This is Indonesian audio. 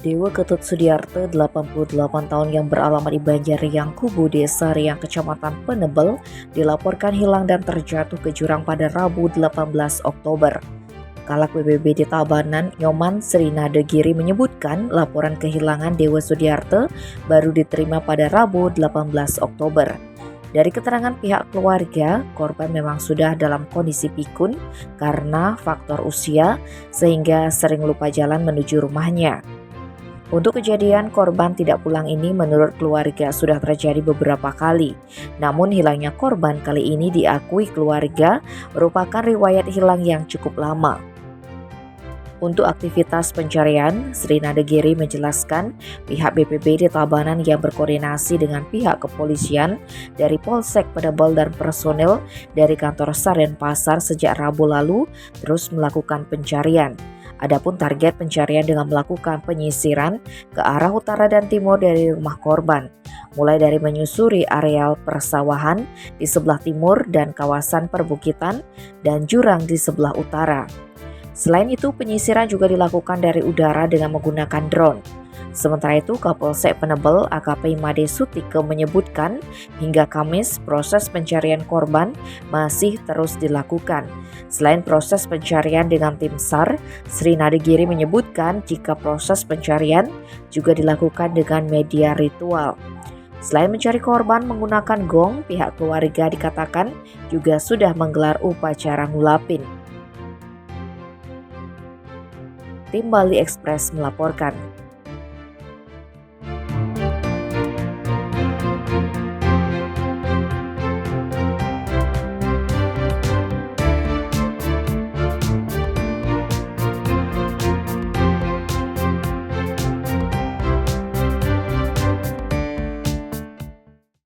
Dewa Ketut Sudiarto, 88 tahun yang beralamat di Banjarriang Kubu, Desa Riang, Kecamatan Penebel, dilaporkan hilang dan terjatuh ke jurang pada Rabu 18 Oktober. Kalak BPBD Tabanan, Nyoman Srinadegiri menyebutkan laporan kehilangan Dewa Sudiarto baru diterima pada Rabu 18 Oktober. Dari keterangan pihak keluarga, korban memang sudah dalam kondisi pikun karena faktor usia sehingga sering lupa jalan menuju rumahnya. Untuk kejadian korban tidak pulang ini menurut keluarga sudah terjadi beberapa kali. Namun hilangnya korban kali ini diakui keluarga merupakan riwayat hilang yang cukup lama. Untuk aktivitas pencarian, Srinadegiri menjelaskan pihak BPBD Tabanan yang berkoordinasi dengan pihak kepolisian dari Polsek Penebel dan personel dari kantor SAR Denpasar sejak Rabu lalu terus melakukan pencarian. Adapun target pencarian dengan melakukan penyisiran ke arah utara dan timur dari rumah korban, mulai dari menyusuri areal persawahan di sebelah timur dan kawasan perbukitan dan jurang di sebelah utara. Selain itu, penyisiran juga dilakukan dari udara dengan menggunakan drone. Sementara itu, Kapolsek Penebel AKP Made Sutike menyebutkan hingga Kamis proses pencarian korban masih terus dilakukan. Selain proses pencarian dengan tim SAR, Srinadegiri menyebutkan jika proses pencarian juga dilakukan dengan media ritual. Selain mencari korban menggunakan gong, pihak keluarga dikatakan juga sudah menggelar upacara ngulapin. Tim Bali Express melaporkan.